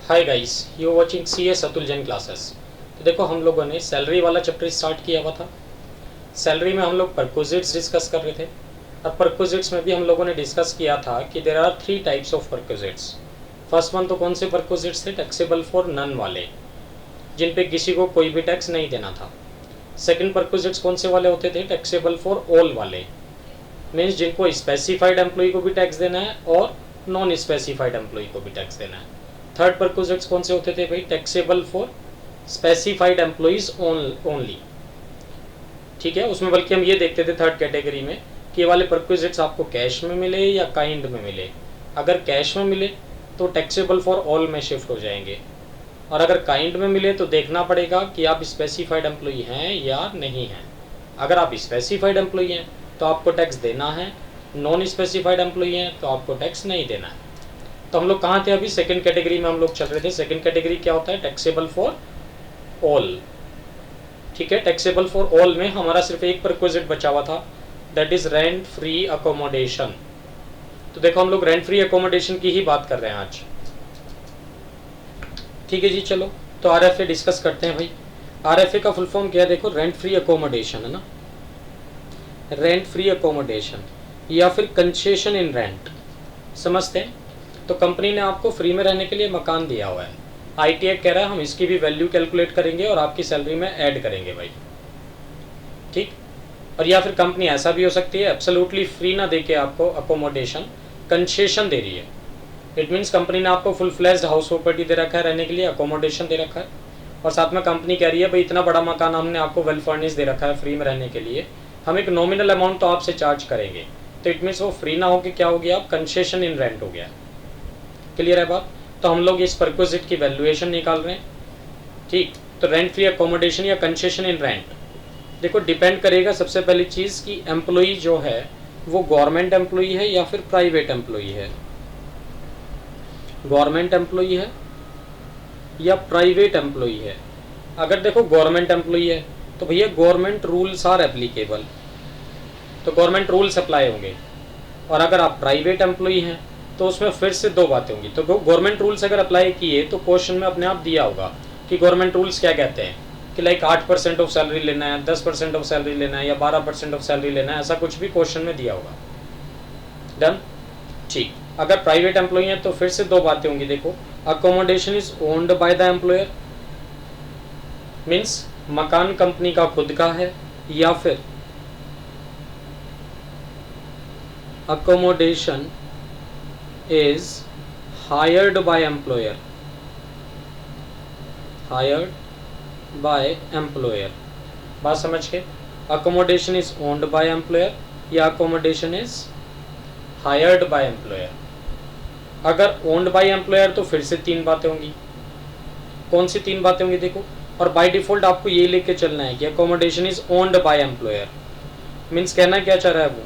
Hi guys, you watching CS Atul Jain classes. तो देखो, हम लोगों ने सैलरी वाला चैप्टर स्टार्ट किया हुआ था। सैलरी में हम लोग परक्विजिट्स डिस्कस कर रहे थे। अब परक्विजिट्स में भी हम लोगों ने डिस्कस किया था कि there are 3 types of perquisites. First one तो कौन से परक्विजिट्स थे? टैक्सेबल फॉर नन वाले, जिन पे किसी को कोई भी टैक्स नहीं देना था। सेकंड परक्विजिट्स कौन से वाले होते थे? टैक्सेबल फॉर ऑल वाले, मीन्स जिनको स्पेसिफाइड एम्प्लॉय को भी टैक्स देना है और नॉन स्पेसिफाइड एम्प्लॉय को भी टैक्स देना है। थर्ड परक्विजिट्स कौन से होते थे भाई? Taxable for specified employees only. ठीक है, उसमें बल्कि हम ये देखते थे थर्ड कैटेगरी में कि ये वाले परक्विजिट्स आपको कैश में मिले या काइंड में मिले। अगर कैश में मिले तो टैक्सेबल फॉर ऑल में शिफ्ट हो जाएंगे, और अगर काइंड में मिले तो देखना पड़ेगा कि आप स्पेसिफाइड एम्प्लॉय हैं या नहीं हैं। अगर आप स्पेसिफाइड एम्प्लॉय हैं तो आपको टैक्स देना है, नॉन स्पेसिफाइड एम्प्लॉय हैं तो आपको टैक्स नहीं देना है। तो हम लोग कहाँ थे अभी? सेकंड कैटेगरी में हम लोग चल रहे थे। सेकंड कैटेगरी क्या होता है? Taxable for all. ठीक है, टैक्सेबल फॉर ऑल में हमारा सिर्फ एक परक्विजिट बचा हुआ था, that is rent free accommodation. तो देखो, हम लोग रेंट फ्री अकोमोडेशन की ही बात कर रहे हैं आज। ठीक है जी, चलो तो RFA डिस्कस करते हैं भाई। RFA का फुल फॉर्म क्या है? देखो, रेंट फ्री अकोमोडेशन है ना, रेंट फ्री अकोमोडेशन या फिर कंसेशन इन रेंट, समझते हैं। तो कंपनी ने आपको फ्री में रहने के लिए मकान दिया हुआ है। IT एक्ट कह रहा है हम इसकी भी वैल्यू कैलकुलेट करेंगे और आपकी सैलरी में ऐड करेंगे भाई। ठीक, और या फिर कंपनी ऐसा भी हो सकती है एब्सोल्युटली फ्री ना देके आपको अकोमोडेशन कंसेशन दे रही है। इट मीन्स कंपनी ने आपको फुल फ्लेज्ड हाउस प्रॉपर्टी दे रखा है रहने के लिए, अकोमोडेशन दे रखा है, और साथ में कंपनी कह रही है भाई इतना बड़ा मकान हमने आपको वेल फर्निश दे रखा है फ्री में रहने के लिए, हम एक नॉमिनल अमाउंट तो आपसे चार्ज करेंगे। तो इट मीन्स वो फ्री ना होकर क्या हो गया? आप कंसेशन इन रेंट हो गया। क्लियर है बात? तो हम लोग इस परक्विजिट की वैल्यूएशन निकाल रहे हैं। ठीक, तो रेंट फ्री अकोमोडेशन या कंसेशन इन रेंट, देखो डिपेंड करेगा सबसे पहली चीज़ कि एम्प्लॉई जो है वो गवर्नमेंट एम्प्लॉई है या फिर प्राइवेट एम्प्लॉई है। गवर्नमेंट एम्प्लॉई है या प्राइवेट एम्प्लॉई है। अगर देखो गवर्नमेंट एम्प्लॉई है तो भैया गवर्नमेंट रूल्स आर एप्लीकेबल, तो गवर्नमेंट रूल्स अप्लाई होंगे। और अगर आप प्राइवेट एम्प्लॉई हैं तो उसमें फिर से दो बातें होंगी। तो गवर्नमेंट रूल्स अगर अप्लाई किए तो क्वेश्चन में अपने आप दिया होगा कि गवर्नमेंट रूल्स क्या कहते हैं, कि लाइक 8% ऑफ सैलरी लेना है, 10% ऑफ सैलरी लेना है या 12% ऑफ सैलरी लेना है, ऐसा कुछ भी क्वेश्चन में दिया होगा। डन? ठीक, अगर प्राइवेट एम्प्लॉई है तो फिर से दो बातें होंगी। देखो, accommodation is owned by the employer, means मकान कंपनी का खुद का है, या फिर accommodation is hired by employer, hired by employer। बात समझ के? accommodation is owned by employer या accommodation is hired by employer। अगर owned by employer तो फिर से तीन बातें होंगी। कौन सी तीन बातें होंगी? देखो, और बाय डिफॉल्ट आपको ये लेके चलना है कि accommodation is owned by employer, means कहना क्या चाह रहा है वो?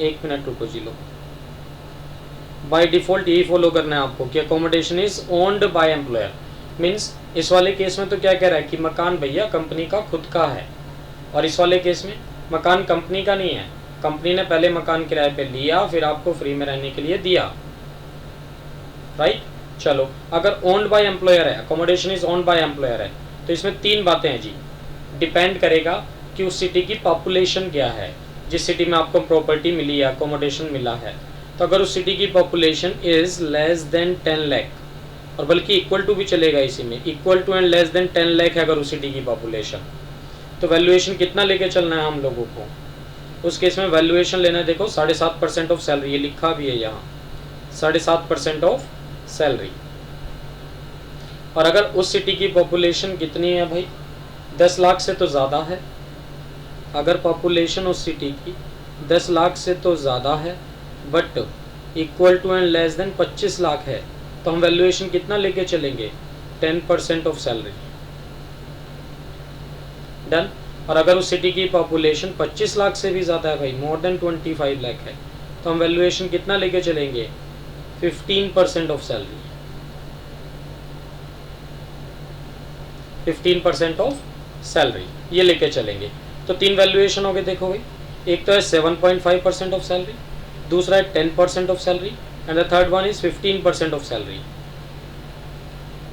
एक मिनट रुको जी लो। बाय डिफॉल्ट यही फॉलो करना है आपको कि accommodation is owned by employer, means इस वाले केस में तो क्या कह रहा है कि मकान भैया कंपनी का खुद का है, और इस वाले केस में मकान कंपनी का नहीं है, कंपनी ने पहले मकान किराए पे लिया फिर आपको फ्री में रहने के लिए दिया। राइट, चलो अगर ओन्ड बाय एम्प्लॉयर है, accommodation is owned by employer है, तो इसमें तीन बातें हैं जी। डिपेंड करेगा कि उस सिटी की पॉपुलेशन क्या है, जिस सिटी में आपको प्रॉपर्टी मिली है, अकोमोडेशन मिला है। तो अगर उस सिटी की population is less than 10 lakh, और बल्कि इक्वल टू भी चलेगा इसी में, equal to and less than 10 lakh है अगर उस सिटी की पॉपुलेशन, तो वैल्यूएशन कितना लेके चलना है हम लोगों को? उस केस में वैल्यूएशन लेना है, देखो 7.5% ऑफ सैलरी, ये लिखा भी है यहाँ 7.5% ऑफ सैलरी। और अगर उस सिटी की पॉपुलेशन कितनी है भाई? 10 लाख से तो ज़्यादा है। अगर पॉपुलेशन उस सिटी की 10 लाख से तो ज़्यादा है but equal to and less than 25 lakh है, तो हम वैल्यूएशन कितना लेके चलेंगे? 10% ऑफ सैलरी। डन? और अगर उस सिटी की पॉपुलेशन 25 लाख से भी ज़्यादा है भाई, मोर देन 25 लाख है, तो हम वैल्यूएशन कितना लेके चलेंगे? 15% ऑफ सैलरी, 15% ऑफ सैलरी ये लेके चलेंगे। तो तीन वैल्यूएशन हो गए। देखो भाई, एक तो है 7.5% ऑफ सैलरी, दूसरा है 10% of salary, and the third one is 15% of salary.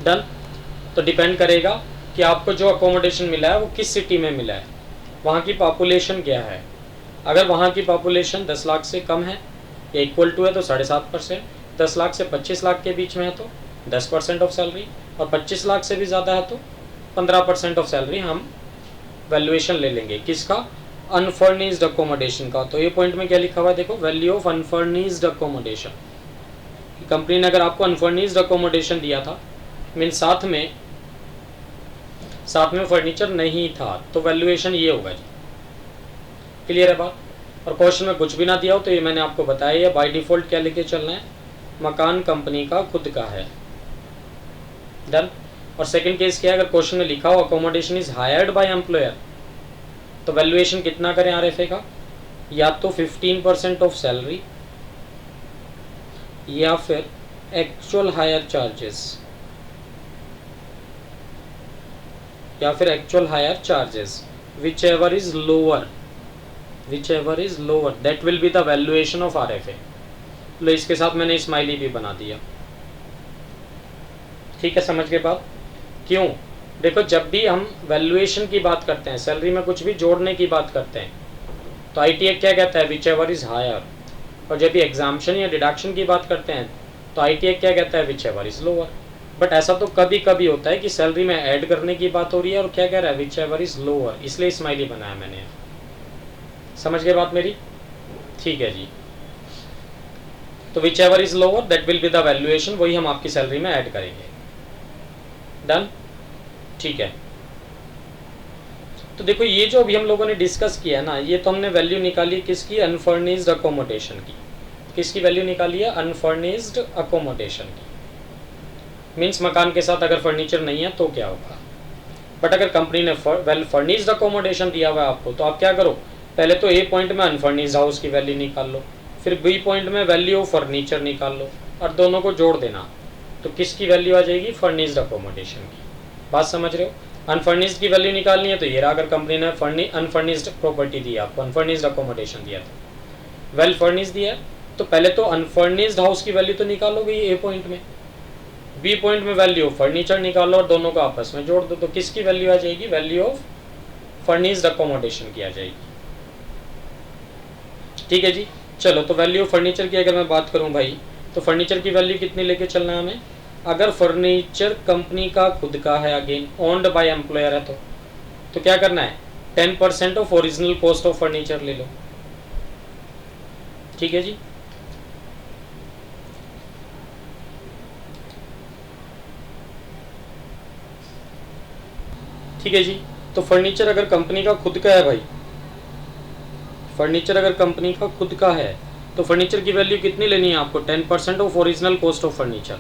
Done. तो डिपेंड करेगा कि आपको जो अकोमोडेशन मिला है वो किस सिटी में मिला है, वहाँ की पॉपुलेशन क्या है। अगर वहाँ की पॉपुलेशन 10 लाख से कम है या इक्वल टू है तो 7.5%, 10 लाख से 25 लाख के बीच में है तो 10% ऑफ सैलरी, और 25 लाख से भी ज़्यादा है तो 15% ऑफ सैलरी हम वैल्यूएशन ले लेंगे। किसका? अनफर्निश्ड अकोमोडेशन का। तो ये पॉइंट में क्या लिखा हुआ है देखो, value of unfurnished accommodation. Company ने अगर आपको अनफर्निश्ड अकोमोडेशन दिया था, मीन साथ में फर्नीचर नहीं था, तो वैल्यूएशन ये होगा जी। क्लियर है बात? और क्वेश्चन में कुछ भी ना दिया हो तो ये मैंने आपको बताया है, बाय डिफॉल्ट क्या लेके चलना है, मकान कंपनी का खुद का है। डन। और सेकंड केस क्या है, अगर क्वेश्चन में लिखा हो accommodation is hired by employer, तो वैल्यूएशन कितना करें आरएफए का, या तो 15% ऑफ सैलरी या फिर actual hire charges, whichever is lower that will be the valuation of RFA. लो इसके साथ मैंने स्माइली भी बना दिया। ठीक है, समझ के बात? क्यों? देखो, जब भी हम वैल्यूएशन की बात करते हैं, सैलरी में कुछ भी जोड़ने की बात करते हैं, तो आईटी एक्ट क्या कहता है, विच एवर इज हायर। और जब भी एग्जाम्पशन या डिडक्शन की बात करते हैं तो आईटी एक्ट क्या कहता है, which ever is lower. But ऐसा तो कभी कभी होता है कि सैलरी में ऐड करने की बात हो रही है और क्या कह रहा है, विच एवर इज लोअर, इसलिए स्माइली बनाया मैंने। समझ गए बात मेरी? ठीक है जी। तो which ever is lower that will be the valuation, वही हम आपकी सैलरी में ऐड करेंगे। डन। ठीक है। तो देखो, ये जो अभी हम लोगों ने डिस्कस किया ना, ये तो हमने वैल्यू निकाली किसकी, अनफर्निश्ड अकोमोडेशन की। किसकी वैल्यू निकाली है, अनफर्निश्ड अकोमोडेशन की। मीन्स मकान के साथ अगर फर्नीचर नहीं है तो क्या होगा। बट अगर कंपनी ने वेल फर्निश्ड अकोमोडेशन दिया हुआ है आपको, तो आप क्या करो, पहले तो ए पॉइंट में अनफर्निश्ड हाउस की वैल्यू निकाल लो, फिर बी पॉइंट में वैल्यू ऑफ फर्नीचर निकाल लो, और दोनों को जोड़ देना। तो किसकी वैल्यू आ जाएगी, फर्निश्ड अकोमोडेशन की। बात समझ रहे हो? अनफर्निश्ड की वैल्यू निकालनी है तो ये रहा, अगर कंपनी ने अनफर्निश्ड प्रॉपर्टी दी आपको, अनफर्निश्ड अकोमोडेशन दिया था, वेल फर्निश्ड दिया है, तो पहले तो अनफर्निश्ड हाउस की वैल्यू तो निकालोगे ए पॉइंट में, बी पॉइंट में वैल्यू ऑफ फर्नीचर निकालो और दोनों को आपस में जोड़ दो। तो किसकी वैल्यू आ जाएगी, वैल्यू ऑफ फर्निश्ड अकोमोडेशन की आ जाएगी। ठीक है जी। चलो, तो वैल्यू ऑफ फर्नीचर की अगर मैं बात करूं भाई, तो फर्नीचर की वैल्यू कितनी लेके चलना है हमें, अगर फर्नीचर कंपनी का खुद का है, अगेन ओन्ड बाय एम्प्लॉयर है, तो क्या करना है, 10% of original cost of furniture ले लो। ठीक है जी। ठीक है जी। तो फर्नीचर अगर कंपनी का खुद का है भाई, फर्नीचर अगर कंपनी का खुद का है, तो फर्नीचर की वैल्यू कितनी लेनी है आपको, 10% of original cost of furniture.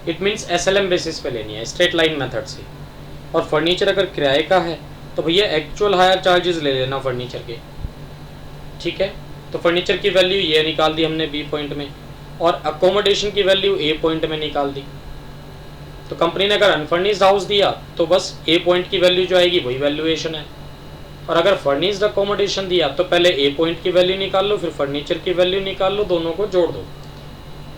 It means SLM basis पे लेनी है, स्ट्रेट लाइन मेथड से। और फर्नीचर अगर किराए का है तो भैया एक्चुअल हायर चार्जेस ले लेना फर्नीचर के। ठीक है। तो फर्नीचर की वैल्यू ये निकाल दी हमने बी पॉइंट में, और अकोमोडेशन की वैल्यू ए पॉइंट में निकाल दी। तो कंपनी ने अगर अनफर्निश्ड हाउस दिया तो बस ए पॉइंट की वैल्यू जो आएगी वही वैल्यूएशन है, और अगर फर्निश्ड अकोमोडेशन दिया तो पहले ए पॉइंट की वैल्यू निकाल लो, फिर फर्नीचर की वैल्यू निकाल लो, दोनों को जोड़ दो।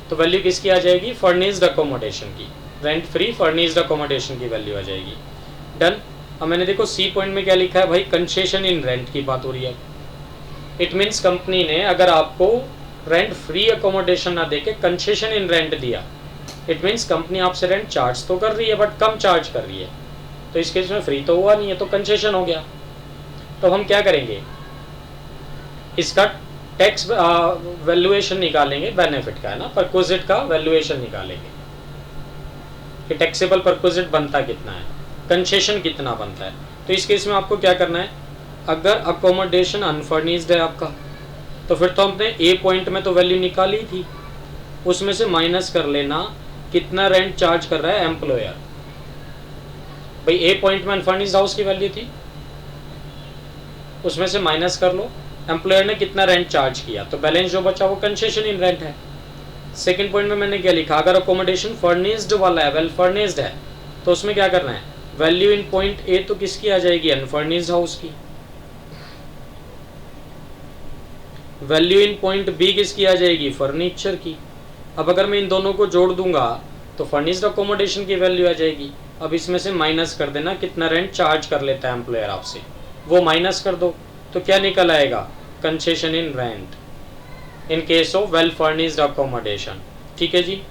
तो वैल्यू किसकी आ जाएगी, फर्निश्ड अकोमोडेशन की, रेंट फ्री फर्निश्ड अकोमोडेशन की वैल्यू आ जाएगी। डन। अब मैंने देखो सी पॉइंट में क्या लिखा है भाई, कंसेशन इन रेंट की बात हो रही है। इट मीन्स कंपनी ने अगर आपको रेंट फ्री अकोमोडेशन ना देके कंसेशन इन रेंट दिया, इट मीन्स कंपनी आपसे रेंट चार्ज तो कर रही है बट कम चार्ज कर रही है, तो इस केस में फ्री तो हुआ नहीं है, तो कंसेशन हो गया। तो हम क्या करेंगे, इसका टैक्स वैल्यूएशन निकालेंगे, बेनिफिट का है ना, परक्विजिट का वैल्यूएशन निकालेंगे कि टैक्सेबल परक्विजिट बनता कितना है, कंसेशन कितना बनता है। तो इस केस में आपको क्या करना है, अगर अकोमोडेशन अनफर्निश्ड है आपका, तो फिर तो हमने ए पॉइंट में तो वैल्यू निकाली थी, उसमें से माइनस कर लेना कितना रेंट चार्ज कर रहा है एम्प्लॉयर। भाई ए पॉइंट में अनफर्निश्ड हाउस की वैल्यू थी, उसमें से माइनस कर लो एम्प्लॉयर ने कितना रेंट चार्ज किया, तो बैलेंस जो बचा वो कंसेशन इन रेंट है। सेकंड पॉइंट में मैंने क्या लिखा, अगर अकोमोडेशन फर्निश्ड वाला है, वेल फर्निश्ड है, तो उसमें क्या करना है, वैल्यू इन पॉइंट ए तो किसकी आ जाएगी, अनफर्निश्ड हाउस की। वैल्यू इन पॉइंट बी किसकी आ जाएगी, फर्नीचर की। अब अगर मैं इन दोनों को जोड़ दूंगा तो फर्निश्ड अकोमोडेशन की वैल्यू आ जाएगी। अब इसमें से माइनस कर देना कितना रेंट चार्ज कर लेता है एम्प्लॉयर आपसे, वो माइनस कर दो तो क्या निकल आएगा, concession in rent in case of well furnished accommodation. ठीक है जी।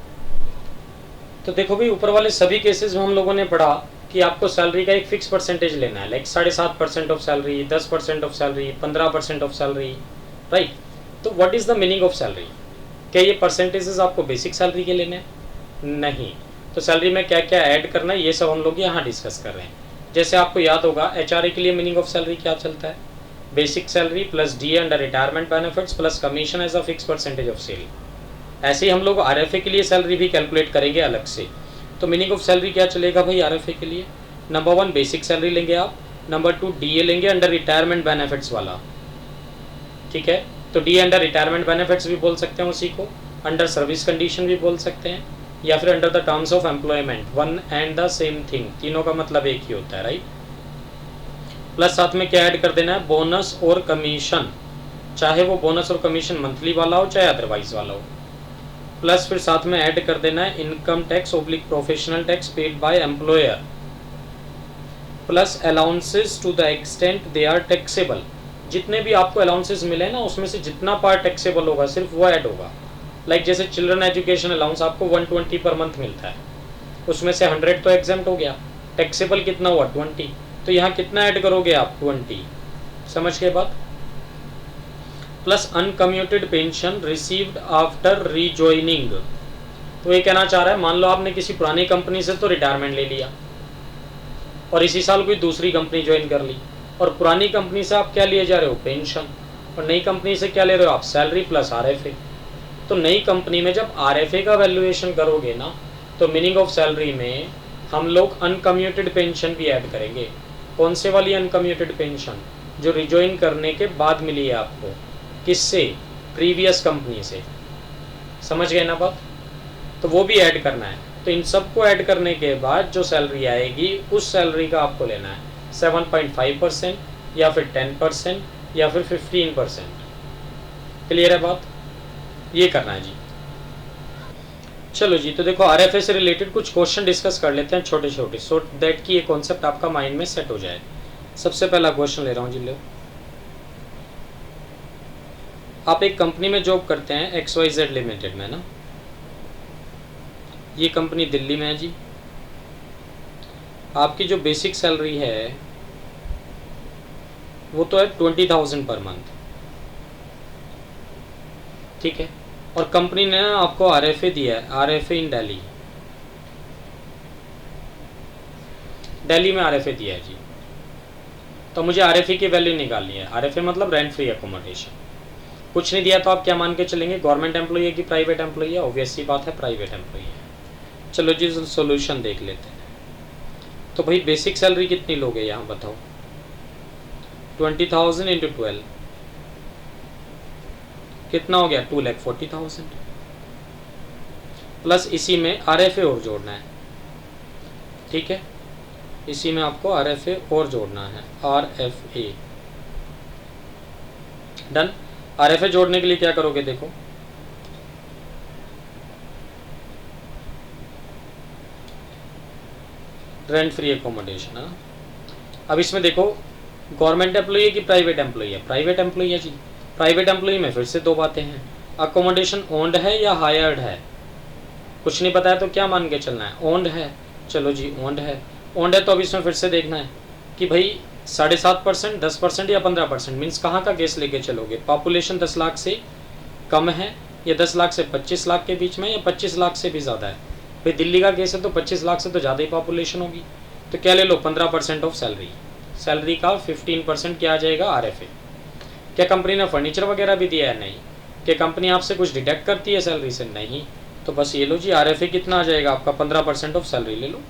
तो देखो भाई ऊपर वाले सभी केसेस में हम लोगों ने पढ़ा कि आपको सैलरी का एक फिक्स परसेंटेज लेना है, like 7.5% of salary, 10% of salary, 15% of salary, right. तो what is the meaning of salary? क्या ये परसेंटेजेस आपको बेसिक सैलरी के लेने हैं? नहीं। तो सैलरी में क्या क्या ऐड करना है ये सब हम लोग यहाँ डिस्कस कर रहे हैं। जैसे आपको याद होगा एचआरए के लिए मीनिंग ऑफ सैलरी क्या चलता है, basic salary plus D under retirement benefits plus commission as a fix percentage of sale. ऐसे ही हम लोग आरएफए के लिए सैलरी भी कैलकुलेट करेंगे अलग से। तो मीनिंग ऑफ सैलरी क्या चलेगा भाई आरएफए के लिए? नंबर 1 बेसिक सैलरी लेंगे आप, नंबर 2 डीए लेंगे अंडर रिटायरमेंट बेनिफिट्स वाला। ठीक है, तो डी अंडर रिटायरमेंट बेनिफिट्स भी बोल सकते हैं उसी को, अंडर सर्विस कंडीशन भी बोल सकते हैं, या फिर under the terms of employment, one and the same thing, तीनों का मतलब एक ही होता है, राइट। प्लस साथ में क्या ऐड कर देना है, बोनस और कमीशन, चाहे वो बोनस और कमीशन मंथली वाला हो चाहे अदरवाइज वाला हो। प्लस फिर साथ में ऐड कर देना है income tax oblique professional tax paid by employer, plus allowances to the extent they are taxable. जितने भी आपको अलाउंसेस मिले ना उसमें से जितना पार्ट टैक्सेबल होगा सिर्फ वो ऐड होगा। लाइक जैसे चिल्ड्रन एजुकेशन अलाउंस आपको 120 पर मंथ मिलता है, उसमें से 100 तो एग्जेम्प्ट हो गया, टैक्सेबल कितना हुआ 20, तो यहाँ कितना ऐड करोगे आप 20। समझ गए बात। Plus uncommuted pension received after rejoining. तो ये कहना चाह रहा है मान लो आपने किसी पुरानी कंपनी से तो रिटायरमेंट ले लिया और इसी साल कोई दूसरी कंपनी ज्वाइन कर ली, और पुरानी कंपनी से आप क्या लिए जा रहे हो, पेंशन, और नई कंपनी से क्या ले रहे हो आप, सैलरी प्लस आरएफए। तो नई कंपनी में जब आरएफए का वैल्यूएशन करोगे ना तो मीनिंग ऑफ सैलरी में हम लोग अनकम्यूटेड पेंशन भी ऐड करेंगे। कौन से वाली अनकम्यूटेड पेंशन, जो रिजॉइन करने के बाद मिली है आपको, किससे, प्रीवियस कंपनी से। समझ गए ना बात। तो वो भी ऐड करना है। तो इन सबको ऐड करने के बाद जो सैलरी आएगी उस सैलरी का आपको लेना है 7.5% या फिर 10% या फिर 15%। क्लियर है बात, ये करना है जी। चलो जी, तो देखो आरएफए से रिलेटेड कुछ क्वेश्चन डिस्कस कर लेते हैं छोटे छोटे, सो दैट कि ये कॉन्सेप्ट आपका माइंड में सेट हो जाए। सबसे पहला क्वेश्चन ले रहा हूँ जी, लो। आप एक कंपनी में जॉब करते हैं XYZ लिमिटेड में ना, ये कंपनी दिल्ली में है जी। आपकी जो बेसिक सैलरी है वो तो है 20,000 पर मंथ, ठीक है। और कंपनी ने ना आपको आरएफए दिया है, आरएफए इन दिल्ली, दिल्ली में आरएफए दिया है जी। तो मुझे आरएफए की वैल्यू निकालनी है। आरएफए मतलब रेंट फ्री अकोमोडेशन। कुछ नहीं दिया तो आप क्या मान के चलेंगे, गवर्नमेंट एम्प्लॉई है कि प्राइवेट एम्प्लॉई है? ऑब्वियस सी बात है प्राइवेट एम्प्लॉई है। चलो जी सॉल्यूशन देख लेते हैं। तो भाई बेसिक सैलरी कितनी लोगे यहाँ बताओ, 20,000 इंटू 12 कितना हो गया, 2,40,000। प्लस इसी में आरएफए और जोड़ना है, ठीक है। इसी में आपको आरएफए और जोड़ना है, आरएफए डन। आरएफए जोड़ने के लिए क्या करोगे, देखो रेंट फ्री एकोमोडेशन है। अब इसमें देखो गवर्नमेंट एम्प्लॉई है कि प्राइवेट एम्प्लॉई है, प्राइवेट एम्प्लॉई है जी। प्राइवेट एम्प्लॉई में फिर से दो बातें हैं, अकोमोडेशन ओन्ड है या हायर्ड है। कुछ नहीं पता है तो क्या मान के चलना है, ओन्ड है। चलो जी ओन्ड है, ओन्ड है तो अब इसमें फिर से देखना है कि भाई 7.5%, 10% या 15%, मीन्स कहाँ का केस लेके चलोगे, पॉपुलेशन 10 लाख से कम है या 10 लाख से 25 लाख के बीच में या 25 लाख से भी ज़्यादा है। भाई दिल्ली का केस है तो 25 लाख से तो ज़्यादा ही पॉपुलेशन होगी, तो क्या ले लो 15% ऑफ सैलरी। सैलरी का 15% क्या आ जाएगा, आरएफए। क्या कंपनी ने फर्नीचर वगैरह भी दिया है? नहीं। क्या कंपनी आपसे कुछ डिडक्ट करती है सैलरी से? नहीं। तो बस ये लो जी, आरएफए कितना आ जाएगा आपका, 15% ऑफ सैलरी ले लो।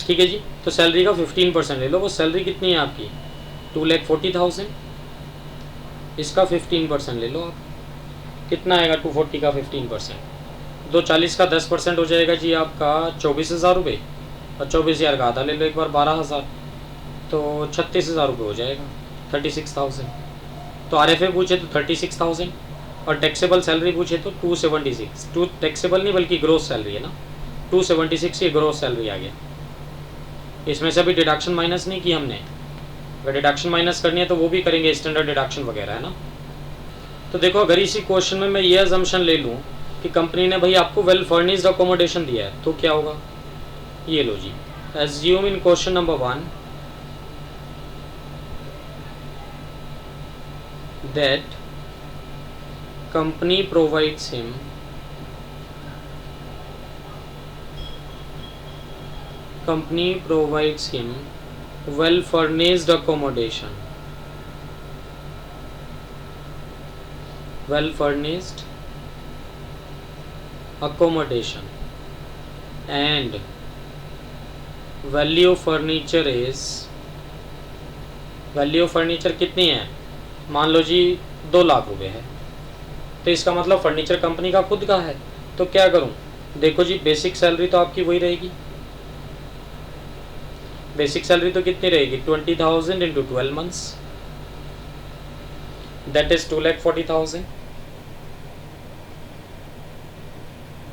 ठीक है जी, तो सैलरी का 15% ले लो। वो सैलरी कितनी है आपकी, 2,40,000, इसका 15% ले लो आप, कितना आएगा 240 का 15%, 240 का 10% हो जाएगा जी आपका 24,000 रुपये। और 24,000 का आधा ले लो एक बार 12,000, तो 36,000 रुपये हो जाएगा, 36,000। तो RFA पूछे तो 36,000 और टैक्सेबल सैलरी पूछे तो 276। टू टैक्सेबल नहीं बल्कि ग्रोस सैलरी है ना, 276 ये ग्रोस सैलरी आ गया। इसमें से अभी डिडक्शन माइनस नहीं की हमने, अगर डिडक्शन माइनस करनी है तो वो भी करेंगे, स्टैंडर्ड डिडक्शन वगैरह है ना। तो देखो अगर इसी क्वेश्चन में मैं ये अजम्पशन ले लूँ कि कंपनी ने भाई आपको वेल फर्निश्ड अकोमोडेशन दिया है, तो क्या होगा, ये लो जी, assume in question number 1 that company provides him well furnished accommodation, and value furniture कितनी है, मान लो जी 2 लाख रुपए है, तो इसका मतलब फर्नीचर कंपनी का खुद का है। तो क्या करूं, देखो जी बेसिक सैलरी तो आपकी वही रहेगी, बेसिक सैलरी तो कितनी रहेगी 20,000 इंटू 12 मंथ्स, दैट इज 2,40,000।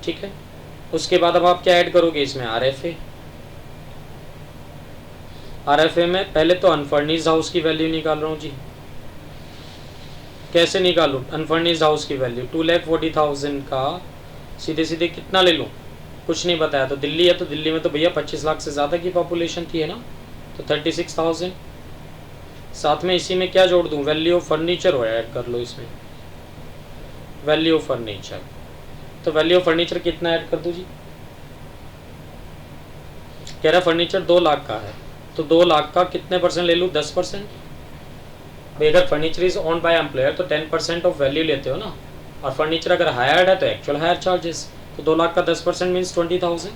ठीक है, उसके बाद अब आप क्या ऐड करोगे इसमें, RFA में पहले तो अनफर्निश्ड हाउस की वैल्यू निकाल रहा हूँ जी। कैसे निकालूँ अनफर्निश्ड हाउस की वैल्यू, 2,40,000 का सीधे सीधे कितना ले लूँ, कुछ नहीं बताया। तो दिल्ली है तो दिल्ली में तो भैया 25 लाख से ज़्यादा की पॉपुलेशन थी है ना, तो 36,000। साथ में इसी में क्या जोड़ दूँ, वैल्यू ऑफ फर्नीचर हो ऐड कर लो इसमें, वैल्यू ऑफ फर्नीचर। तो वैल्यू ऑफ फर्नीचर कितना ऐड कर दूँ जी, कह रहा फर्नीचर 2 लाख का है, तो 2 लाख का कितने परसेंट ले लूँ, 10%। भाई अगर furniture is owned by employer तो 10% ऑफ वैल्यू लेते हो ना, और फर्नीचर अगर हायर्ड है तो एक्चुअल हायर चार्जेस। तो 2 लाख का 10% मीन्स 20,000,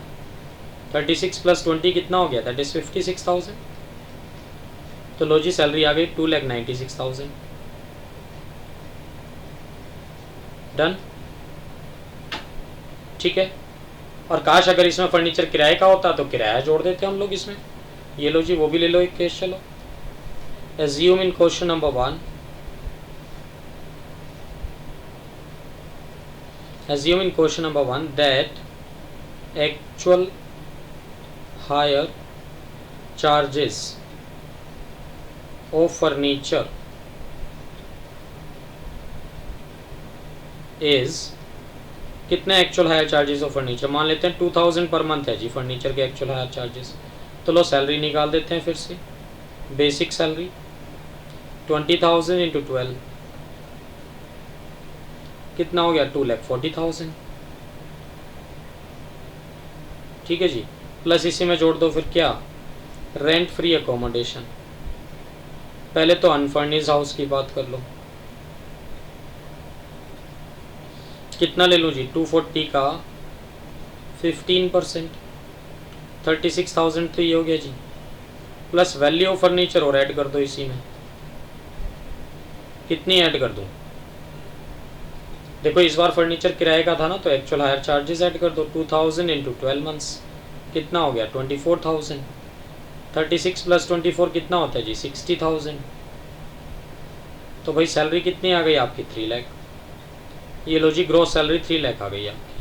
36 प्लस 20 कितना हो गया, दैट इज 56,000। तो लो जी सैलरी आ गई 2,96,000। डन, ठीक है। और काश अगर इसमें फर्नीचर किराए का होता तो किराया जोड़ देते हम लोग इसमें। ये लो जी वो भी ले लो एक केस। चलो assume in question number 1, that actual hire charges of furniture is कितने actual hire charges of furniture, मान लेते हैं 2,000 पर मंथ है जी फर्नीचर के एक्चुअल हायर चार्जेस। तो लो सैलरी निकाल देते हैं फिर से, बेसिक सैलरी 20,000 इंटू 12 कितना हो गया, 2,40,000। ठीक है जी, प्लस इसी में जोड़ दो फिर क्या, रेंट फ्री अकोमोडेशन। पहले तो अनफर्निश्ड हाउस की बात कर लो, कितना ले लूँ जी, 240 का 15%, 36,000 तो ये हो गया जी, प्लस वैल्यू ऑफ फर्नीचर और ऐड कर दो इसी में, कितनी ऐड कर दूं, देखो इस बार फर्नीचर किराए का था ना, तो एक्चुअल हायर चार्जेस ऐड कर दो, 2,000 इंटू 12 मंथ्स कितना हो गया 24,000, 36 प्लस 24 कितना होता है जी 60,000। तो भाई सैलरी कितनी आ गई आपकी 3 लाख। ये लो जी ग्रोस सैलरी 3 लाख आ गई आपकी।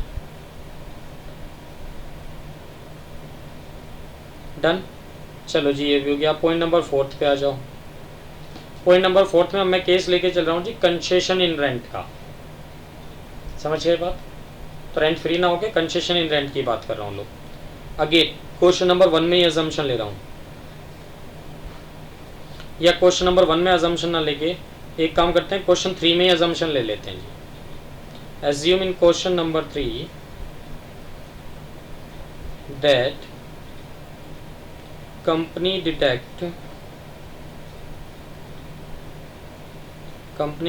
डन, चलो जी ये भी हो गया। पॉइंट नंबर 4 पे आ जाओ। पॉइंट नंबर 4 में मैं केस लेके चल रहा हूँ जी कंसेशन इन रेंट का, समझ गए बात। तो रेंट फ्री ना होके कंसेशन इन रेंट की बात कर रहा हूँ लोग। अगेन क्वेश्चन नंबर 1 में ही अजम्पशन ले रहा हूँ, या क्वेश्चन नंबर 1 में अजम्पशन ना लेके एक काम करते हैं क्वेश्चन 3 में ही अजम्पशन ले लेते हैं जी। Assume in question number 3 that company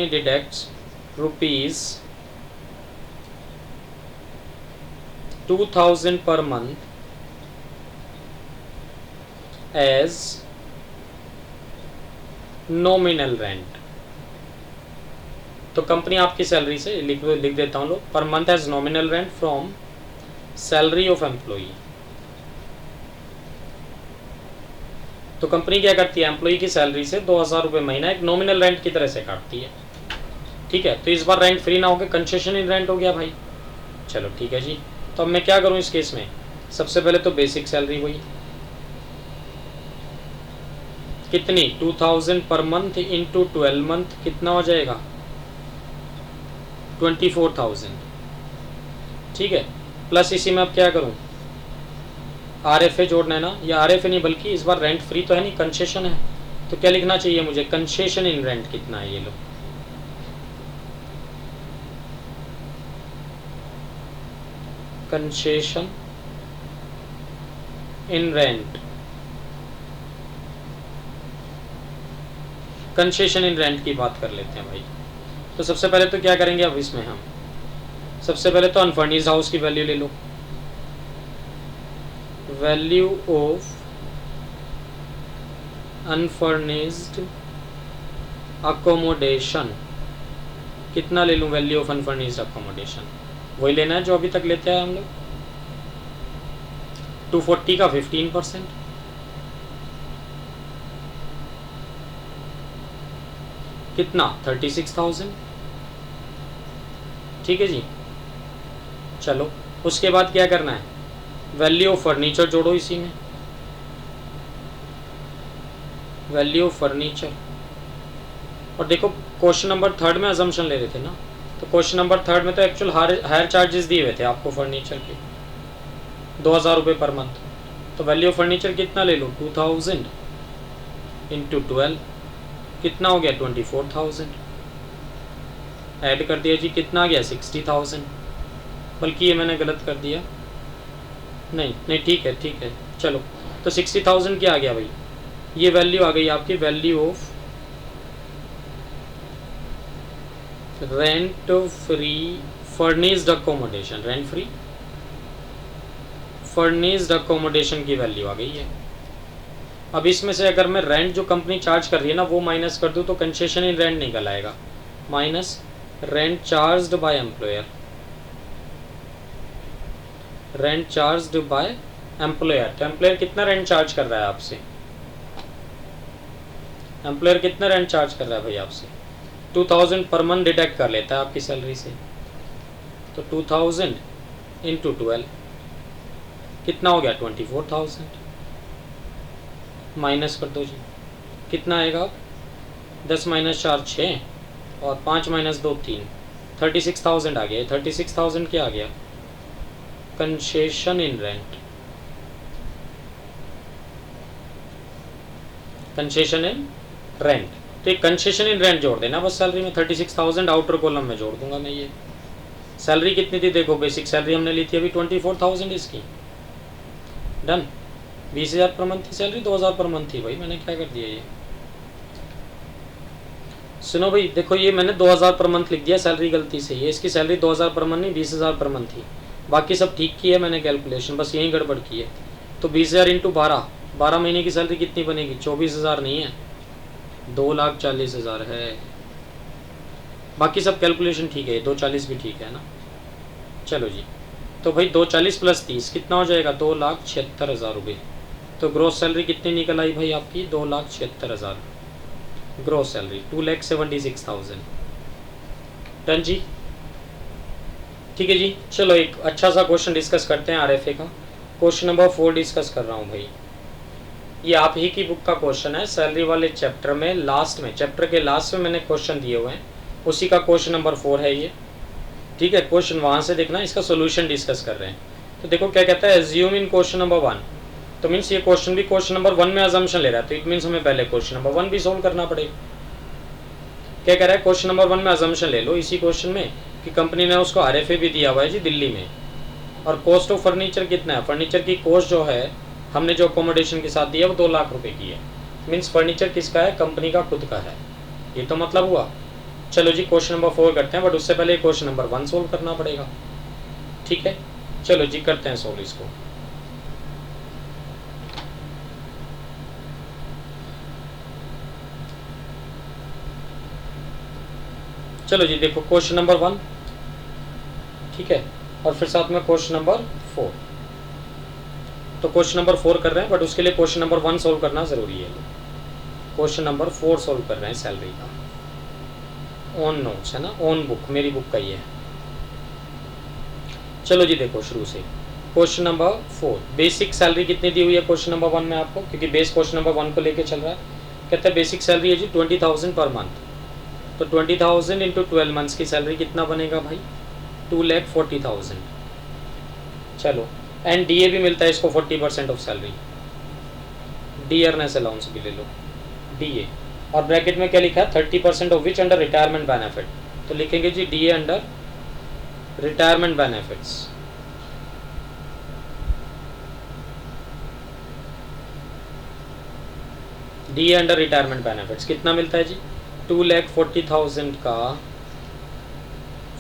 deducts rupees 2,000 per month as nominal rent। तो कंपनी आपकी सैलरी से लिख देता हूँ लोग, per month as nominal rent from salary of employee. तो कंपनी क्या करती है, एम्प्लॉई की सैलरी से 2000 रुपये महीना एक नॉमिनल रेंट की तरह से काटती है। ठीक है, तो इस बार रेंट फ्री ना होकर कंसेशन इन रेंट हो गया भाई। चलो ठीक है जी, तो अब मैं क्या करूँ इस केस में, सबसे पहले तो बेसिक सैलरी हुई कितनी 2000 पर मंथ इंटू 12 मंथ कितना हो जाएगा 24,000। ठीक है, प्लस इसी में अब क्या करूं, RFA जोड़ना है ना, या RFA नहीं बल्कि इस बार रेंट फ्री तो है नहीं, कंसेशन है, तो क्या लिखना चाहिए मुझे, कंसेशन इन रेंट कितना है, ये लो concession in rent, concession in rent की बात कर लेते हैं भाई। तो सबसे पहले तो क्या करेंगे अब इसमें हम, सबसे पहले तो अनफर्निश्ड हाउस की वैल्यू ले लो, वैल्यू ऑफ अनफर्निश्ड अकोमोडेशन कितना ले लूँ, वैल्यू ऑफ अनफर्निश्ड अकोमोडेशन वही लेना है जो अभी तक लेते हैं हम लोग, 240 का 15%, कितना 36,000। ठीक है जी, चलो उसके बाद क्या करना है, वैल्यू ऑफ फर्नीचर जोड़ो इसी में, वैल्यू ऑफ फर्नीचर। और देखो क्वेश्चन नंबर 3 में अजम्पशन ले रहे थे ना, तो क्वेश्चन नंबर 3 में तो एक्चुअल हायर चार्जेस दिए हुए थे आपको फर्नीचर के 2000 रुपये पर मंथ, तो वैल्यू ऑफ फर्नीचर कितना ले लो 2000 इंटू 12 कितना हो गया 24,000, ऐड कर दिया जी कितना आ गया 60,000, बल्कि ये मैंने गलत कर दिया, नहीं ठीक है चलो, तो 60,000 क्या आ गया भाई, ये वैल्यू आ गई आपकी, value of rent free furnished accommodation, rent free furnished accommodation की वैल्यू आ गई है। अब इसमें से अगर मैं रेंट जो कंपनी चार्ज कर रही है ना वो माइनस कर दूँ तो कंसेशन इन रेंट निकल आएगा, minus rent charged by employer, rent charged bye employer. तो एम्प्लॉयर कितना रेंट चार्ज कर रहा है आपसे, एम्प्लॉयर कितना रेंट चार्ज कर रहा है भाई आपसे, 2000 पर मंथ डिडक्ट कर लेता है आपकी सैलरी से, तो 2000 इंटू 12 कितना हो गया 24,000, माइनस कर दो जी कितना आएगा, 10 माइनस 4 6 और 5 माइनस 2 3, 36,000 आ गया, 36,000 क्या आ गया, concession in rent, concession in rent. तो एक कंसेशन इन रेंट जोड़ देना बस सैलरी में, 36,000 आउटर कॉलम में जोड़ दूंगा मैं। ये सैलरी कितनी थी देखो, बेसिक सैलरी हमने ली थी अभी 24,000 इसकी, डन। 20,000 पर मंथ थी सैलरी, 2,000 पर मंथ थी भाई, मैंने क्या कर दिया ये, सुनो भाई देखो ये मैंने 2,000 पर मंथ लिख दिया सैलरी गलती से, ये इसकी सैलरी 2,000 पर मंथ नहीं 20,000 पर मंथ थी, बाकी सब ठीक की है मैंने कैलकुलेशन, बस यही गड़बड़ की है। तो 20,000 इंटू 12 महीने की सैलरी कितनी बनेगी, 24,000 नहीं है 2,40,000 है, बाकी सब कैलकुलेशन ठीक है, 240 भी ठीक है ना। चलो जी, तो भाई 240 प्लस 30 कितना हो जाएगा 2,76,000 रुपये। तो ग्रोस सैलरी कितनी निकल आई भाई आपकी 2,76,000, ग्रोस सैलरी 2,76,000, डन जी। ठीक है जी, चलो एक अच्छा सा क्वेश्चन डिस्कस करते हैं RFA का, क्वेश्चन नंबर 4 डिस्कस कर रहा हूँ भाई, ये आप ही की बुक का क्वेश्चन है, सैलरी वाले चैप्टर में लास्ट में, चैप्टर के लास्ट में मैंने क्वेश्चन दिए हुए हैं, उसी का क्वेश्चन नंबर 4 है ये। ठीक है, क्वेश्चन वहाँ से देखना, इसका सोल्यूशन डिस्कस कर रहे हैं। तो देखो क्या कहता है, एज्यूम इन क्वेश्चन नंबर 1, तो मीन्स ये क्वेश्चन भी क्वेश्चन नंबर 1 में अजम्पशन ले रहा है, तो इट मीन्स हमें पहले क्वेश्चन नंबर 1 भी सोल्व करना पड़ेगा। क्या कह रहा है, क्वेश्चन नंबर 1 में अजम्पशन ले लो इसी क्वेश्चन में कि कंपनी ने उसको RFA भी दिया हुआ है जी दिल्ली में, और कॉस्ट ऑफ फर्नीचर कितना है, फर्नीचर की कॉस्ट जो है हमने जो अकोमोडेशन के साथ दिया वो 2 लाख रुपए की है, मीन्स फर्नीचर किसका है, कंपनी का खुद का है, ये तो मतलब हुआ। चलो जी क्वेश्चन नंबर 4 करते हैं, बट उससे पहले क्वेश्चन नंबर 1 सोल्व करना पड़ेगा। ठीक है, चलो जी करते हैं सोल्व इसको। चलो जी देखो क्वेश्चन नंबर 1, ठीक है, और फिर साथ में क्वेश्चन नंबर 4। तो क्वेश्चन नंबर 4 कर रहे हैं, बट उसके लिए क्वेश्चन नंबर 1 सोल्व करना ज़रूरी है। क्वेश्चन नंबर 4 सोल्व कर रहे हैं सैलरी का, ऑन नोट्स है ना, ऑन बुक, मेरी बुक का ही है। चलो जी देखो शुरू से क्वेश्चन नंबर 4, बेसिक सैलरी कितनी दी हुई है क्वेश्चन नंबर 1 में आपको, क्योंकि बेस क्वेश्चन नंबर 1 को लेके चल रहा है। कहते हैं बेसिक सैलरी है जी 20,000 पर मंथ, तो 20,000 इंटू 12 मंथ्स की सैलरी कितना बनेगा भाई, 2,40,000। चलो एंड डीए भी मिलता है इसको 40% ऑफ सैलरी, डियरनेस अलाउंस भी ले लो डीए, और ब्रैकेट में क्या लिखा है 30% of which under retirement benefit, तो लिखेंगे जी DA under retirement benefits. DA under retirement benefits कितना मिलता है जी, 2,40,000 का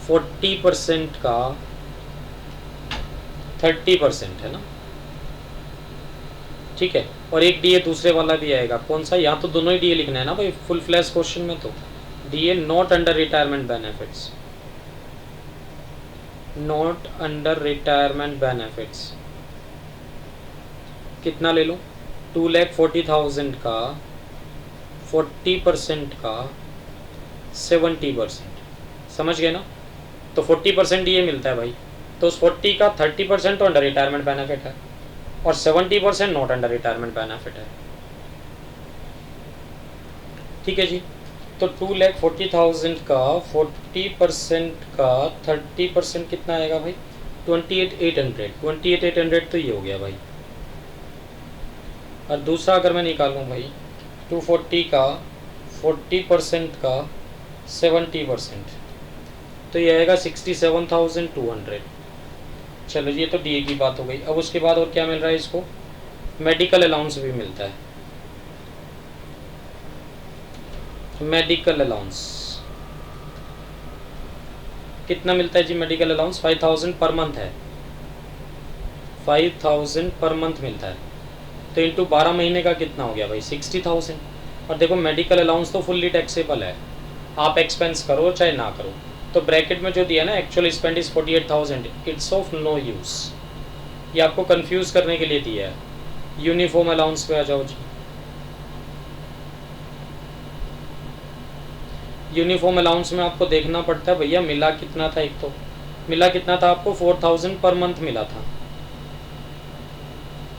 40% का 30% है ना, ठीक है। और एक डीए दूसरे वाला भी आएगा, कौन सा, यहाँ तो दोनों ही डीए लिखना है ना भाई फुल फ्लैश क्वेश्चन में, तो DA not under retirement benefits, not under retirement benefits कितना ले लो, 2,40,000 का 40% का 70%, समझ गए ना। तो 40% ये मिलता है भाई, तो उस 40 का 30% तो अंडर रिटायरमेंट बेनिफिट है और 70% नॉट अंडर रिटायरमेंट बेनिफिट है, ठीक है जी। तो 2,40,000 का 40% का 30% कितना आएगा भाई, 28,800, 28,800 तो ये हो गया भाई। और दूसरा अगर मैं निकालूँ भाई 240 का 40% का 70%, तो ये आएगा 67,200। चलो ये तो डीए की बात हो गई। अब उसके बाद और क्या मिल रहा है इसको, मेडिकल अलाउंस भी मिलता है, मेडिकल अलाउंस कितना मिलता है जी, मेडिकल अलाउंस 5,000 पर मंथ है, 5,000 पर मंथ मिलता है, तो इंटू 12 महीने का कितना हो गया भाई 60,000। और देखो मेडिकल अलाउंस तो फुल्ली टैक्सेबल है, आप एक्सपेंस करो चाहे ना करो। तो ब्रैकेट में जो दिया ना actual spend is 48,000, it's of no use, ये आपको कंफ्यूज करने के लिए दिया है। यूनिफॉर्म अलाउंस पे आ जाओ जी, यूनिफॉर्म अलाउंस में आपको देखना पड़ता है भैया मिला कितना था, एक तो मिला कितना था आपको 4,000 पर मंथ मिला था,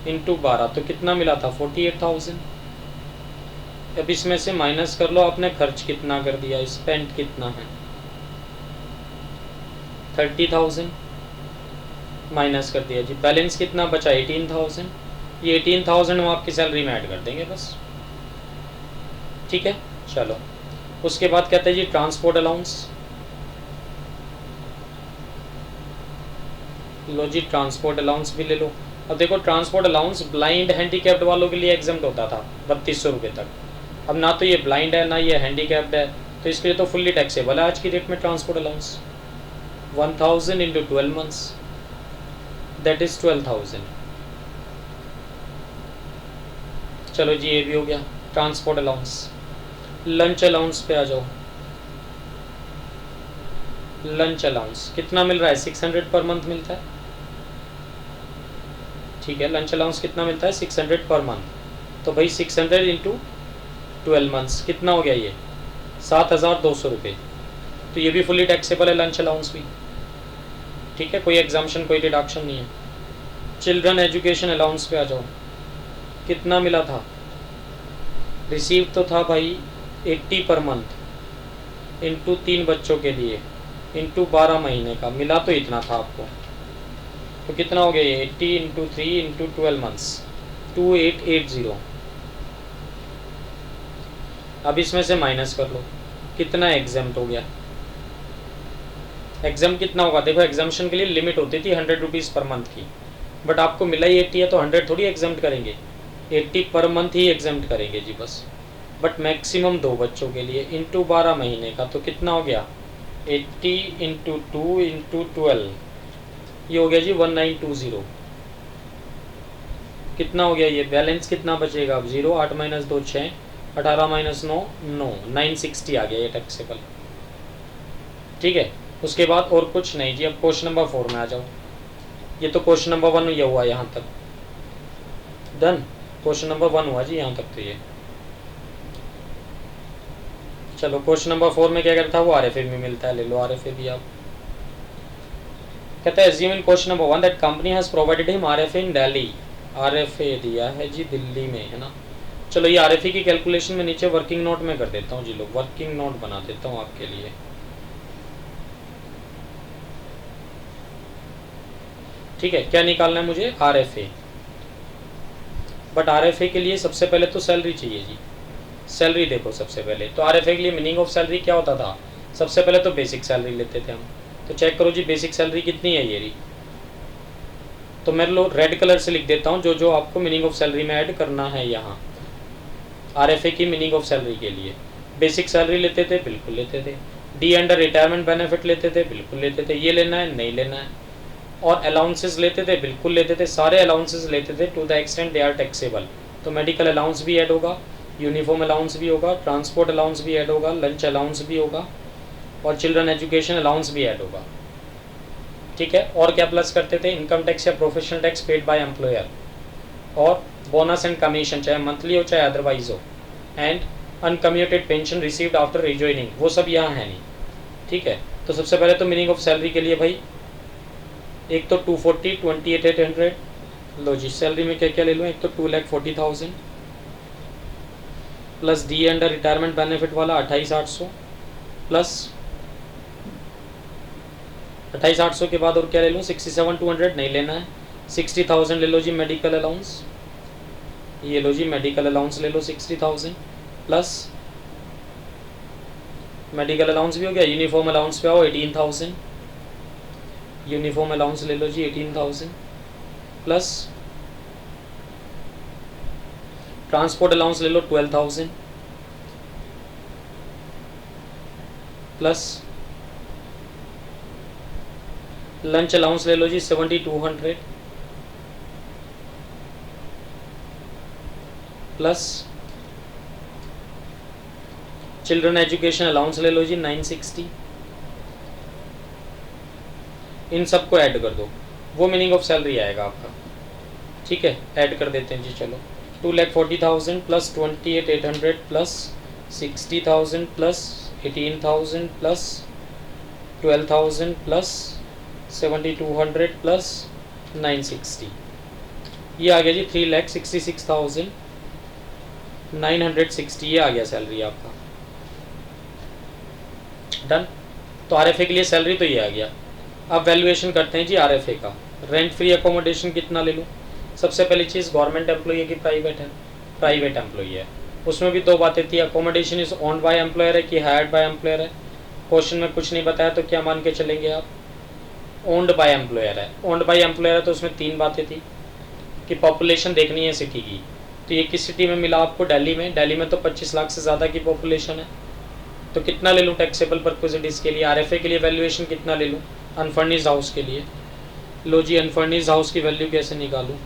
इंटू 12 तो कितना मिला था 48,000। अब इसमें से माइनस कर लो आपने खर्च कितना कर दिया, स्पेंड कितना है 30,000 माइनस कर दिया जी, बैलेंस कितना बचा 18,000, ये 18,000 हम आपकी सैलरी में ऐड कर देंगे बस, ठीक है। चलो उसके बाद कहते हैं जी ट्रांसपोर्ट अलाउंस, लो जी ट्रांसपोर्ट अलाउंस भी ले लो। अब देखो ट्रांसपोर्ट अलाउंस ब्लाइंड हैंडीकैप्ड वालों के लिए एग्जम्प्ट होता था 3,200 रुपये तक, अब ना तो ये ब्लाइंड है ना ये हैंडीकैप्ड है, तो इसके लिए तो फुल्ली टैक्सेबल है आज की डेट में transport allowance. 1,000 into 12 months that is 12,000। चलो जी ये भी हो गया ट्रांसपोर्ट अलाउंस। लंच अलाउंस पे आ जाओ, लंच अलाउंस कितना मिल रहा है 600 पर मंथ मिलता है, ठीक है। लंच अलाउंस कितना मिलता है 600 पर मंथ, तो भाई 600 इंटू 12 मंथ्स कितना हो गया ये 7,200 रुपये, तो ये भी फुली टैक्सेबल है लंच अलाउंस भी, ठीक है, कोई एग्जाम्पशन कोई डिडक्शन नहीं है। चिल्ड्रन एजुकेशन अलाउंस पे आ जाओ, कितना मिला था, रिसीव तो था भाई 80 पर मंथ इंटू 3 बच्चों के लिए इंटू 12 महीने का, मिला तो इतना था आपको, तो कितना हो गया ये 80 इंटू 3 इंटू 12 मंथ्स 2880। अब इसमें से माइनस कर लो कितना एग्जाम्प्ट हो गया, एग्जाम कितना होगा, देखो एग्जाम्शन के लिए लिमिट होती थी 100 रुपीज़ पर मंथ की, बट आपको मिला ही 80 है तो 100 थोड़ी एग्जाम्प्ट करेंगे, 80 पर मंथ ही एग्जाम्प्ट करेंगे जी बस, बट मैक्सिमम 2 बच्चों के लिए इंटू 12 महीने का, तो कितना हो गया 80 इंटू 2 इंटू 12, ये हो गया जी 1920। कितना हो गया ये, बैलेंस कितना बचेगा अब 0, 8 माइनस 2 6, 18 माइनस 9 9, 960 आ गया ये टैक्सेबल, ठीक है। उसके बाद और कुछ नहीं जी। अब क्वेश्चन नंबर 4 में आ जाओ, ये तो क्वेश्चन नंबर 1 ये हुआ यहाँ तक। डन। क्वेश्चन नंबर 1 हुआ जी यहाँ तक तो ये। चलो क्वेश्चन नंबर 4 में क्या करता है, वो आरएफए में मिलता है, ले लो आरएफए भी आप। कहता है assume in question number 1 that company has provided him RFA in Delhi. RFA दिया है जी दिल्ली में, है ना। चलो ये आरएफए की कैलकुलेशन में नीचे वर्किंग नोट में कर देता हूँ जी, लोग वर्किंग नोट बना देता हूँ आपके लिए। ठीक है, क्या निकालना है मुझे, आरएफए। बट आरएफए के लिए सबसे पहले तो सैलरी चाहिए जी। सैलरी देखो सबसे पहले तो आरएफए के लिए मीनिंग ऑफ सैलरी क्या होता था, सबसे पहले तो बेसिक सैलरी लेते थे हम। तो चेक करो जी बेसिक सैलरी कितनी है ये रही। तो मैं लो रेड कलर से लिख देता हूँ जो जो आपको मीनिंग ऑफ सैलरी में ऐड करना है यहाँ। आरएफए की मीनिंग ऑफ सैलरी के लिए बेसिक सैलरी लेते थे, बिल्कुल लेते थे। डी अंडर रिटायरमेंट बेनिफिट लेते थे, बिल्कुल लेते थे। ये लेना है, नहीं लेना है। और अलाउंसेस लेते थे, बिल्कुल लेते थे। सारे अलाउंसेस लेते थे to the extent they are taxable. तो मेडिकल अलाउंस भी ऐड होगा, यूनिफॉर्म अलाउंस भी होगा, ट्रांसपोर्ट अलाउंस भी ऐड होगा, लंच अलाउंस भी होगा और चिल्ड्रन एजुकेशन अलाउंस भी ऐड होगा। ठीक है, और क्या प्लस करते थे, इनकम टैक्स या professional tax paid by employer, और बोनस एंड कमीशन चाहे मंथली हो चाहे अदरवाइज हो, and uncommuted pension received after rejoining, वो सब यहाँ है नहीं। ठीक है, तो सबसे पहले तो मीनिंग ऑफ सैलरी के लिए भाई एक तो 240 28,800। लो जी सैलरी में क्या क्या ले लूँ, एक तो 2,40,000 plus D under retirement benefit वाला 28,800 प्लस 28,800 के बाद और क्या ले लूँ, 67,200 नहीं लेना है। 60,000 ले लो जी मेडिकल अलाउंस, ये लो जी मेडिकल अलाउंस ले लो 60,000 प्लस मेडिकल अलाउंस भी हो गया। यूनिफॉर्म अलाउंस पे आओ 18,000, यूनिफॉर्म अलाउंस ले लो जी 18,000 प्लस ट्रांसपोर्ट अलाउंस ले लो 12,000 प्लस लंच अलाउंस ले लो जी 7,200 प्लस चिल्ड्रन एजुकेशन अलाउंस ले लो जी 960। इन सबको ऐड कर दो, वो मीनिंग ऑफ सैलरी आएगा आपका। ठीक है, ऐड कर देते हैं जी। चलो 2,40,000 plus 28,800 plus 60,000 plus 18,000 plus 12,000 plus 7,200 plus 960, ये आ गया जी 3,66,960, ये आ गया सैलरी आपका। डन। तो आरएफए के लिए सैलरी तो ये आ गया। अब वैल्यूएशन करते हैं जी आरएफए का। रेंट फ्री अकोमोडेशन कितना ले लूँ, सबसे पहली चीज़ गवर्नमेंट एम्प्लॉई है कि प्राइवेट है, प्राइवेट एम्प्लॉई है। उसमें भी दो बातें थी, accommodation is owned by employer है कि हायर्ड बाय एम्प्लॉयर है। क्वेश्चन में कुछ नहीं बताया तो क्या मान के चलेंगे आप, ओन्ड बाय एम्प्लॉयर है। ओन्ड बाय एम्प्लॉयर है तो उसमें तीन बातें थी कि पॉपुलेशन देखनी है सिटी की। तो ये किस सिटी में मिला आपको, दिल्ली में। दिल्ली में तो 25 लाख से ज़्यादा की पॉपुलेशन है। तो कितना ले लूँ टैक्सेबल परक्विजिटीज़ के लिए, आरएफए के लिए वैल्यूएशन कितना ले लूँ, अनफर्निश्ड हाउस के लिए। लो जी अनफर्निश्ड हाउस की वैल्यू कैसे निकालूँ,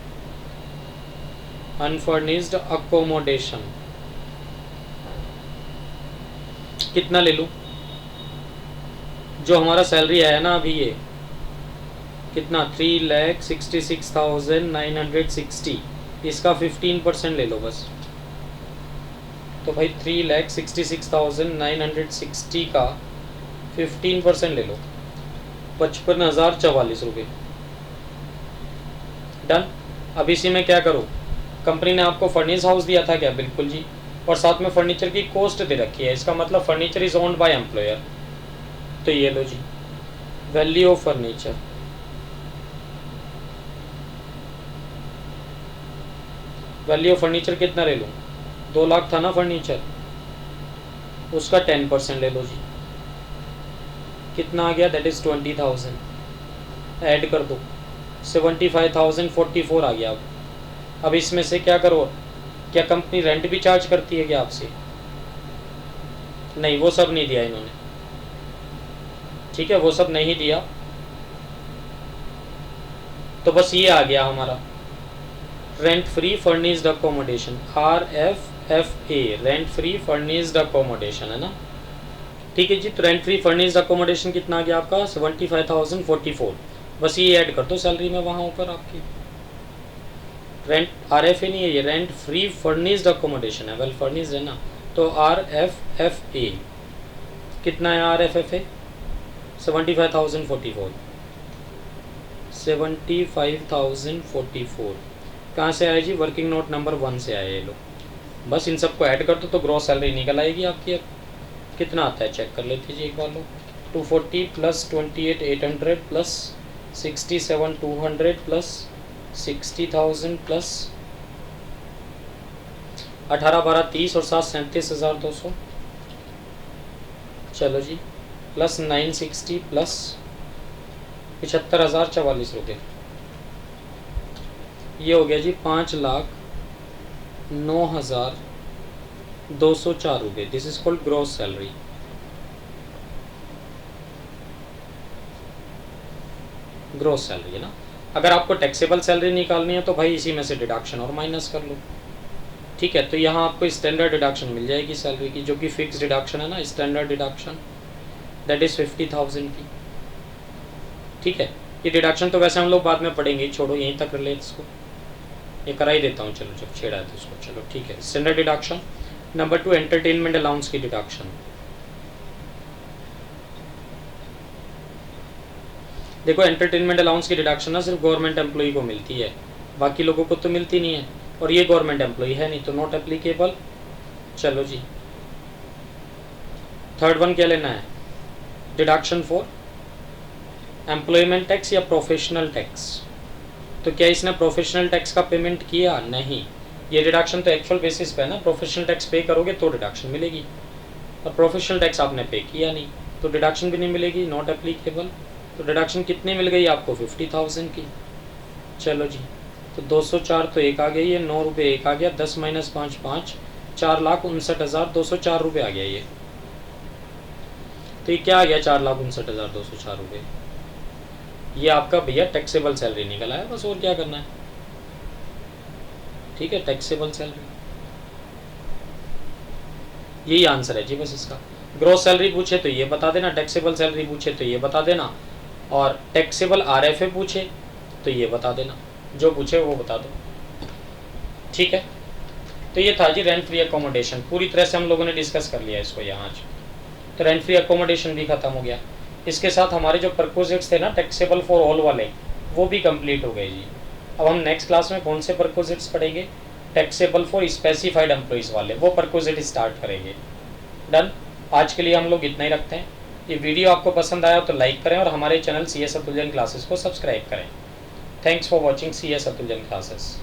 अनफर्निश्ड अकोमोडेशन कितना ले लूँ, जो हमारा सैलरी आया ना अभी ये कितना 3,66,960, इसका 15% ले लो बस। तो भाई 3,66,960 का 15% ले लो, 55,044 रुपये। डन। अब इसी में क्या करो, कंपनी ने आपको फर्निश हाउस दिया था क्या, बिल्कुल जी, और साथ में फर्नीचर की कॉस्ट दे रखी है, इसका मतलब furniture is owned by employer. तो ये लो जी value of furniture, value of furniture कितना ले लूँ, 2 लाख था ना फर्नीचर, उसका 10% ले लो जी, कितना आ गया, दैट इज़ 20,000। ऐड कर दो 75,044 आ गया। अब इसमें से क्या करो, क्या कंपनी रेंट भी चार्ज करती है क्या आपसे, नहीं वो सब नहीं दिया इन्होंने। ठीक है, वो सब नहीं दिया, तो बस ये आ गया हमारा rent free furnished accommodation, RFFA, rent free furnished accommodation, है ना। ठीक है जी, तो रेंट फ्री फर्निश्ड अकोमोडेशन कितना आ गया आपका 75,044। बस ये ऐड कर दो सैलरी में वहाँ ऊपर आपकी रेंट RFA नहीं है, ये रेंट फ्री फर्निश्ड अकोमोडेशन है, वेल फर्निश्ड है ना, तो RFFA कितना है RFFA 75,044 75,044 कहाँ से आया जी, वर्किंग नोट नंबर 1 से आया ये लो। बस इन सबको ऐड कर दो तो ग्रॉस सैलरी निकल आएगी आपकी। अब कितना आता है चेक कर लेते जी एक बार लो। 240 प्लस 28,800 प्लस 67,200 प्लस 60,000 प्लस 18 12 30 और 7 37,200, चलो जी, प्लस 960 प्लस 75,044 रुपये, ये हो गया जी 5,09,204 रुपये। This is called gross salary. Gross salary है ना। अगर आपको टैक्सेबल सैलरी निकालनी है तो भाई इसी में से डिडक्शन और माइनस कर लो, ठीक है। तो यहाँ आपको स्टैंडर्ड डिडक्शन मिल जाएगी सैलरी की, जो कि फिक्स डिडक्शन है ना, स्टैंडर्ड डिडक्शन, दैट इज़ 50,000 की, ठीक है। ये डिडक्शन तो वैसे हम लोग बाद में पढ़ेंगे, छोड़ो यहीं तक ले इसको, ये करा ही देता हूँ, चलो जब छेड़ा है तो इसको, चलो ठीक है। Standard deduction number 2, entertainment allowance की डिडक्शन। देखो एंटरटेनमेंट अलाउंस की डिडक्शन ना सिर्फ गवर्नमेंट एम्प्लॉई को मिलती है, बाकी लोगों को तो मिलती नहीं है, और ये गवर्नमेंट एम्प्लॉई है नहीं तो नॉट एप्लीकेबल। चलो जी, थर्ड वन क्या लेना है, डिडक्शन फॉर एम्प्लॉयमेंट टैक्स या प्रोफेशनल टैक्स। तो क्या इसने प्रोफेशनल टैक्स का पेमेंट किया? नहीं, ये डिडक्शन तो एक्चुअल बेसिस पे है ना, प्रोफेशनल टैक्स पे करोगे तो डिडक्शन मिलेगी, और प्रोफेशनल टैक्स आपने पे किया नहीं तो डिडक्शन भी नहीं मिलेगी, नॉट एप्लीकेबल। तो डिडक्शन कितनी मिल गई आपको? 50,000 की। चलो जी, तो 204 तो एक आ गई है, 9 रुपये एक आ गया, 10 माइनस 5 5, 4,59,204 रुपये आ गया ये। तो ये क्या आ गया? 4,59,204 रुपये। ये आपका भैया टैक्सेबल सैलरी निकल आया, बस और क्या करना है, ठीक है, टैक्सेबल सैलरी, यही आंसर है जी बस इसका। ग्रॉस सैलरी पूछे तो ये बता देना, टैक्सेबल सैलरी पूछे तो ये बता देना, और टैक्सेबल RFA पूछे तो ये बता देना, जो पूछे वो बता दो, ठीक है। तो ये था जी रेंट फ्री अकोमोडेशन, पूरी तरह से हम लोगों ने डिस्कस कर लिया इसको यहाँ आज। तो रेंट फ्री अकोमोडेशन भी खत्म हो गया, इसके साथ हमारे जो परक्विजिट्स थे ना टैक्सेबल फॉर ऑल वाले, वो भी कंप्लीट हो गए जी। अब हम नेक्स्ट क्लास में कौन से परक्विजिट्स पढ़ेंगे? टैक्सेबल फॉर स्पेसिफाइड एम्प्लॉइज़ वाले, वो परक्विजिट स्टार्ट करेंगे। डन, आज के लिए हम लोग इतना ही रखते हैं। ये वीडियो आपको पसंद आया तो लाइक करें और हमारे channel CS Atul Jain classes को सब्सक्राइब करें। Thanks for watching CS Atul Jain classes.